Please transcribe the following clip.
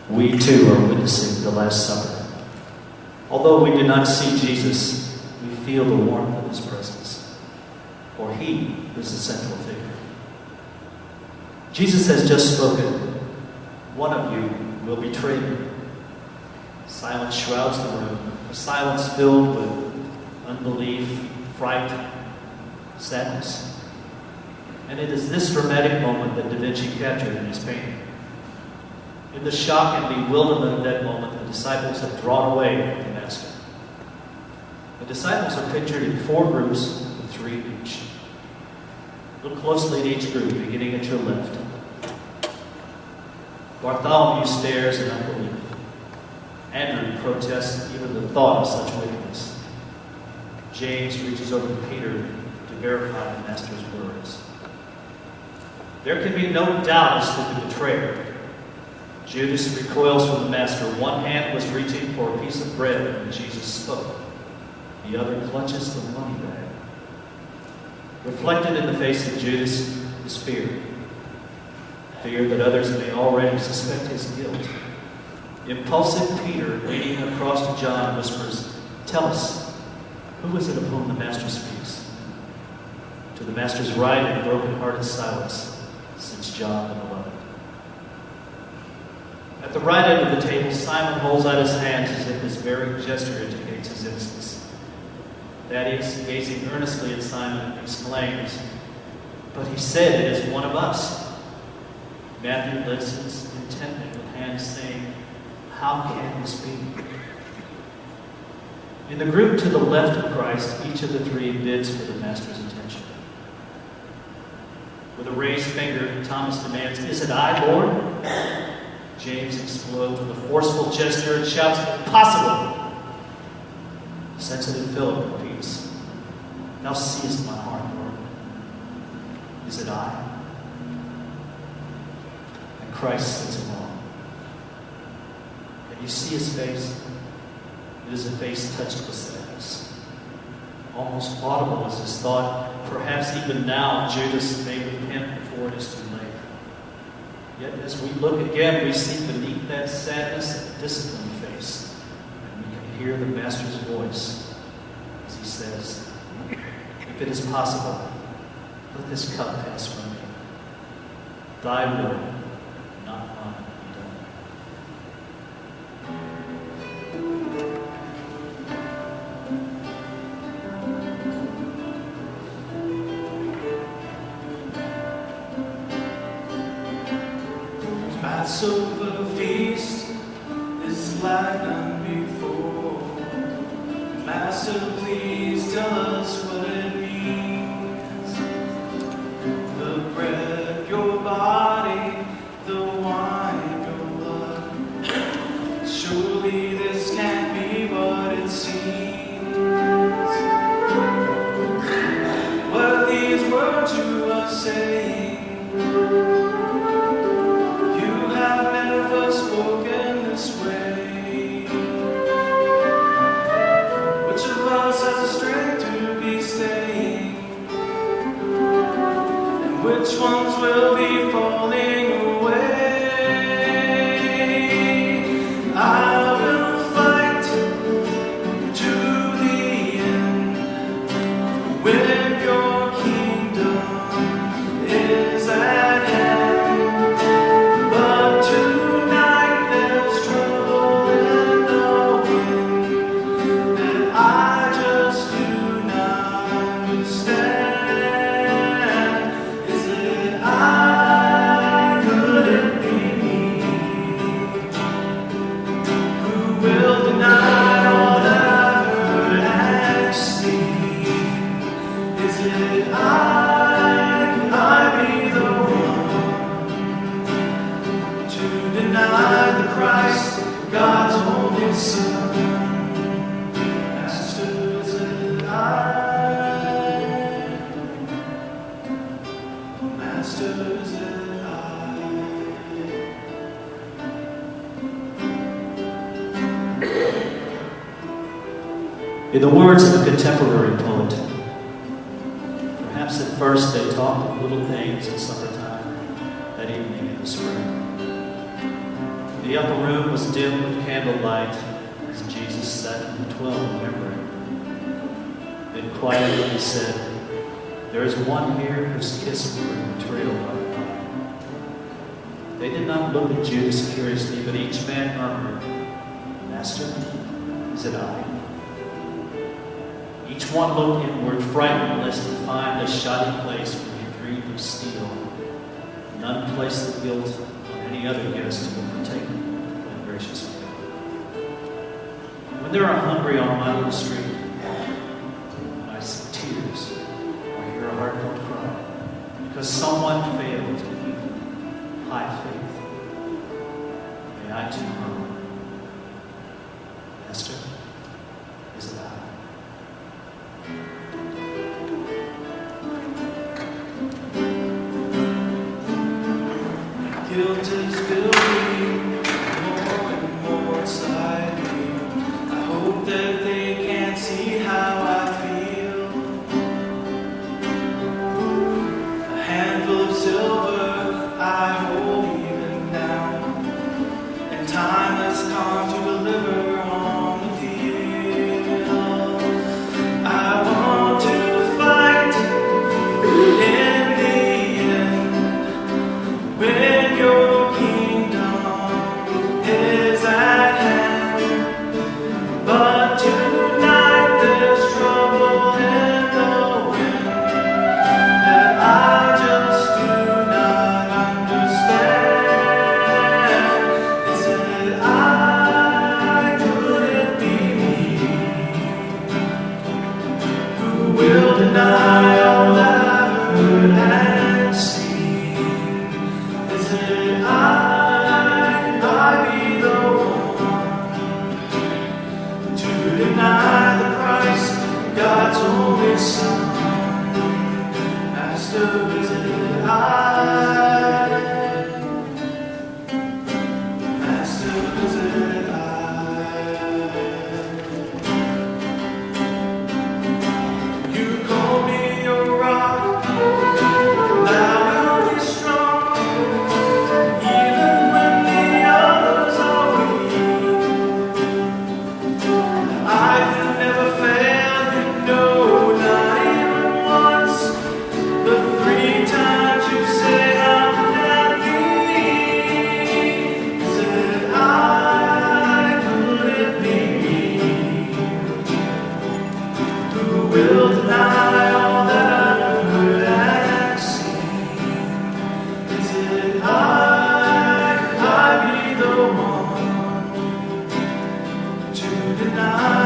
We too are witnessing the Last Supper. Although we do not see Jesus, we feel the warmth of his presence, for he is the central figure. Jesus has just spoken. One of you will betray me. Silence shrouds the room, a silence filled with unbelief, fright, sadness. And it is this dramatic moment that Da Vinci captured in his painting. In the shock and bewilderment of that moment, the disciples have drawn away from the Master. The disciples are pictured in 4 groups of 3 each. Look closely at each group, beginning at your left. Bartholomew stares in unbelief. Andrew protests even the thought of such wickedness. James reaches over to Peter to verify the Master's words. There can be no doubt as to the betrayer. Judas recoils from the Master. One hand was reaching for a piece of bread when Jesus spoke. The other clutches the money bag. Reflected in the face of Judas is fear. Fear that others may already suspect his guilt. Impulsive Peter, leaning across to John, whispers, "Tell us, who is it of whom the Master speaks?" To the Master's right, in broken-hearted silence, sits John the Beloved. At the right end of the table, Simon holds out his hands as if his very gesture indicates his innocence. Thaddeus, gazing earnestly at Simon, exclaims, "But he said it is one of us." Matthew listens intently with hands saying, "How can this be?" In the group to the left of Christ, each of the 3 bids for the Master's attention. With a raised finger, Thomas demands, "Is it I, Lord?" James explodes with a forceful gesture and shouts, "Impossible!" Sensitive Philip repeats, "Thou seest my heart, Lord. Is it I?" And Christ sits alone. Can you see his face? It is a face touched with sadness. Almost audible is his thought, "Perhaps even now Judas may repent before it is too late." Yet as we look again, we see beneath that sadness a disciplined face, and we can hear the Master's voice as he says, "If it is possible, let this cup pass from me. Thy will, not mine, be done." Passover feast is like none before. Master, please tell us what it means. The bread, your body, the wine, your blood. Surely this can't be what it seems. What are these words you are saying? Spoken this way. Which of us has the strength to be staying? And which ones will be falling away? I will fight to the end when your kingdom is at hand. God's only Son, Master, is it I? Master, is it I? In the words of a contemporary poet, perhaps at first they talked of little things at supper time that evening in the spring. The The upper room was dim with candlelight as Jesus sat with the 12 remembering. Then quietly he said, "There is one here whose kiss will bring betrayal by the time." They did not look at Judas curiously, but each man murmured, "Master, is it I?" Each one looked inward, frightened lest he find the shoddy place where he dreamed of steel. None placed the guilt on any other guest who would partake of that gracious meal. When there are hungry on my little street, when I see tears or hear a heartfelt cry, because someone failed to keep high faith, may I too murmur, "Master, is it I?" Guilt is building more and more inside me. I hope that they can't see how I feel. A handful of silver I hold even now, and time has come to deliver on the field. I want to fight in the end when your kingdom is at hand. But tonight there's trouble in the wind that I just do not understand. Is it I? Could it be me? Who will deny all that I've heard and seen? Is it I be the one to deny the Christ, God's only Son? Master, is it I? Master, is it I? You call me your rock, thou will be strong, even when the others are weak. I can never fail, you know, not even once. The 3 times you say, how can that be? Is it I? Could it be me? Who will deny all that I've heard and seen? Is it I be the one to deny